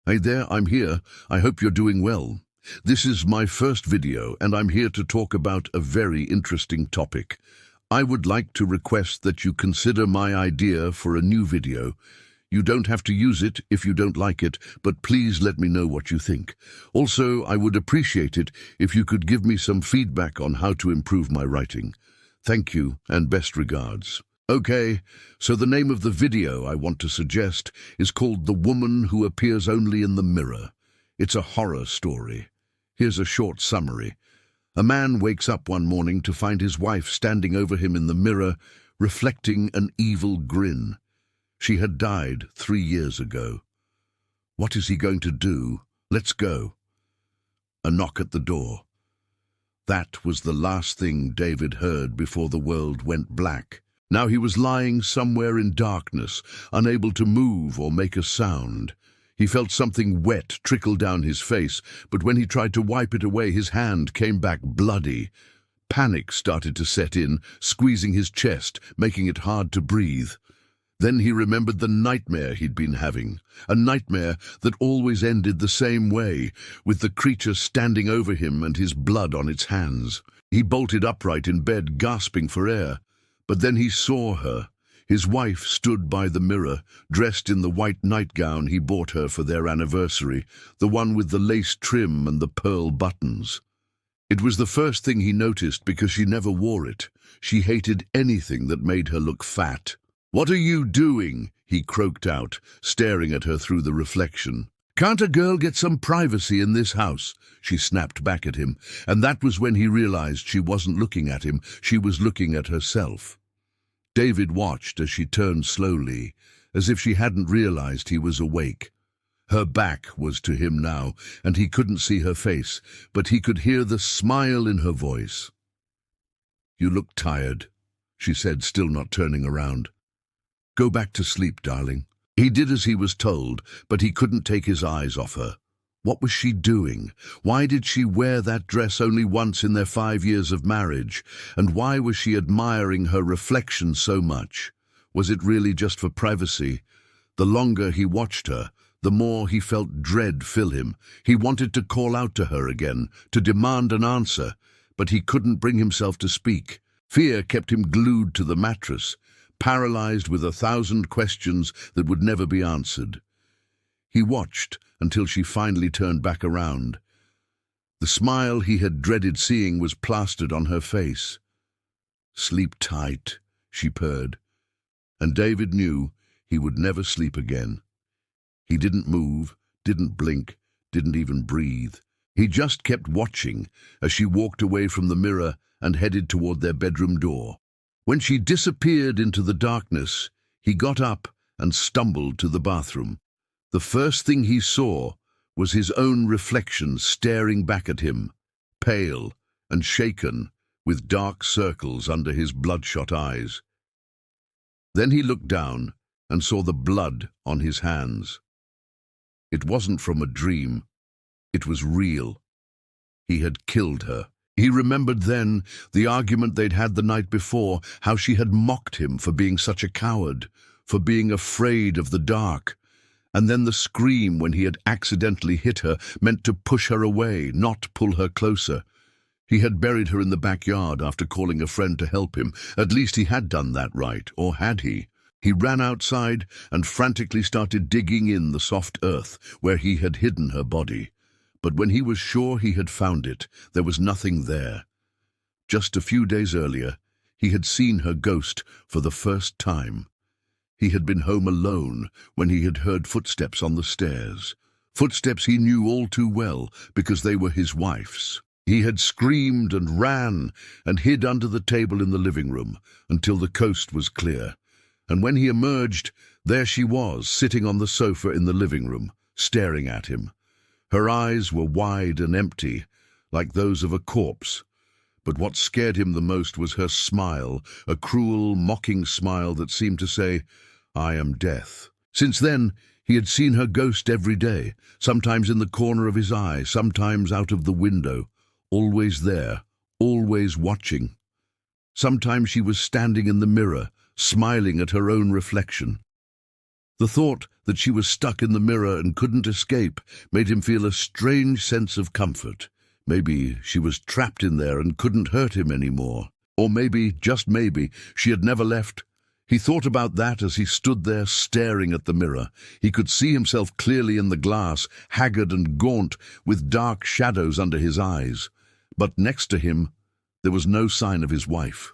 Hey there, I'm here. I hope you're doing well. This is my first video and I'm here to talk about a very interesting topic. I would like to request that you consider my idea for a new video. You don't have to use it if you don't like it, but please let me know what you think. Also, I would appreciate it if you could give me some feedback on how to improve my writing. Thank you and best regards. Okay, so the name of the video I want to suggest is called The Woman Who Appears Only in the Mirror. It's a horror story. Here's a short summary. A man wakes up one morning to find his wife standing over him in the mirror, reflecting an evil grin. She had died 3 years ago. What is he going to do? Let's go. A knock at the door. That was the last thing David heard before the world went black. Now he was lying somewhere in darkness, unable to move or make a sound. He felt something wet trickle down his face, but when he tried to wipe it away, his hand came back bloody. Panic started to set in, squeezing his chest, making it hard to breathe. Then he remembered the nightmare he'd been having, a nightmare that always ended the same way, with the creature standing over him and his blood on its hands. He bolted upright in bed, gasping for air. But then he saw her. His wife stood by the mirror, dressed in the white nightgown he bought her for their anniversary, the one with the lace trim and the pearl buttons. It was the first thing he noticed because she never wore it. She hated anything that made her look fat. "What are you doing?" he croaked out, staring at her through the reflection. "Can't a girl get some privacy in this house?" She snapped back at him, and that was when he realized she wasn't looking at him, she was looking at herself. David watched as she turned slowly, as if she hadn't realized he was awake. Her back was to him now, and he couldn't see her face, but he could hear the smile in her voice. "You look tired," she said, still not turning around. "Go back to sleep, darling." He did as he was told, but he couldn't take his eyes off her. What was she doing? Why did she wear that dress only once in their 5 years of marriage? And why was she admiring her reflection so much? Was it really just for privacy? The longer he watched her, the more he felt dread fill him. He wanted to call out to her again, to demand an answer, but he couldn't bring himself to speak. Fear kept him glued to the mattress, paralyzed with 1,000 questions that would never be answered. He watched until she finally turned back around. The smile he had dreaded seeing was plastered on her face. "Sleep tight," she purred, and David knew he would never sleep again. He didn't move, didn't blink, didn't even breathe. He just kept watching as she walked away from the mirror and headed toward their bedroom door. When she disappeared into the darkness, he got up and stumbled to the bathroom. The first thing he saw was his own reflection staring back at him, pale and shaken, with dark circles under his bloodshot eyes. Then he looked down and saw the blood on his hands. It wasn't from a dream. It was real. He had killed her. He remembered then the argument they'd had the night before, how she had mocked him for being such a coward, for being afraid of the dark. And then the scream when he had accidentally hit her, meant to push her away, not pull her closer. He had buried her in the backyard after calling a friend to help him. At least he had done that right, or had he? He ran outside and frantically started digging in the soft earth where he had hidden her body. But when he was sure he had found it, there was nothing there. Just a few days earlier, he had seen her ghost for the first time. He had been home alone when he had heard footsteps on the stairs. Footsteps he knew all too well because they were his wife's. He had screamed and ran and hid under the table in the living room until the coast was clear. And when he emerged, there she was, sitting on the sofa in the living room, staring at him. Her eyes were wide and empty, like those of a corpse. But what scared him the most was her smile, a cruel, mocking smile that seemed to say, "I am death." Since then, he had seen her ghost every day, sometimes in the corner of his eye, sometimes out of the window, always there, always watching. Sometimes she was standing in the mirror, smiling at her own reflection. The thought That she was stuck in the mirror and couldn't escape made him feel a strange sense of comfort. Maybe she was trapped in there and couldn't hurt him anymore. Or maybe, just maybe, she had never left. He thought about that as he stood there staring at the mirror. He could see himself clearly in the glass, haggard and gaunt, with dark shadows under his eyes. But next to him, there was no sign of his wife.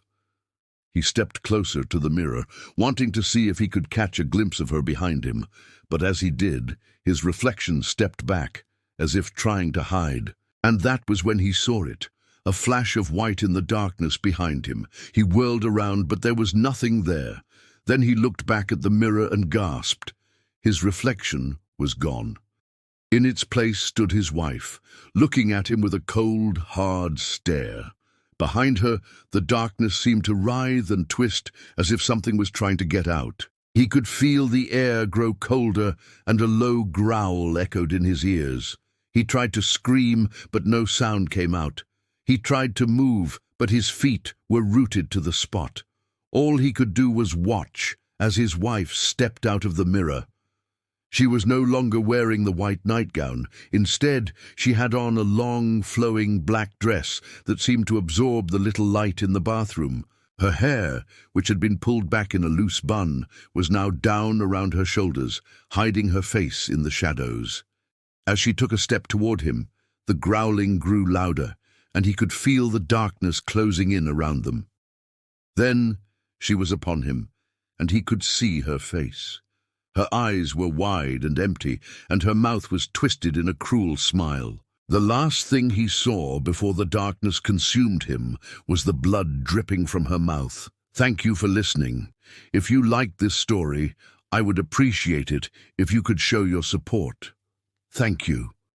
He stepped closer to the mirror, wanting to see if he could catch a glimpse of her behind him. But as he did, his reflection stepped back, as if trying to hide. And that was when he saw it. A flash of white in the darkness behind him. He whirled around, but there was nothing there. Then he looked back at the mirror and gasped. His reflection was gone. In its place stood his wife, looking at him with a cold, hard stare. Behind her, the darkness seemed to writhe and twist as if something was trying to get out. He could feel the air grow colder, and a low growl echoed in his ears. He tried to scream, but no sound came out. He tried to move, but his feet were rooted to the spot. All he could do was watch as his wife stepped out of the mirror. She was no longer wearing the white nightgown. Instead, she had on a long, flowing black dress that seemed to absorb the little light in the bathroom. Her hair, which had been pulled back in a loose bun, was now down around her shoulders, hiding her face in the shadows. As she took a step toward him, the growling grew louder, and he could feel the darkness closing in around them. Then she was upon him, and he could see her face. Her eyes were wide and empty, and her mouth was twisted in a cruel smile. The last thing he saw before the darkness consumed him was the blood dripping from her mouth. Thank you for listening. If you liked this story, I would appreciate it if you could show your support. Thank you.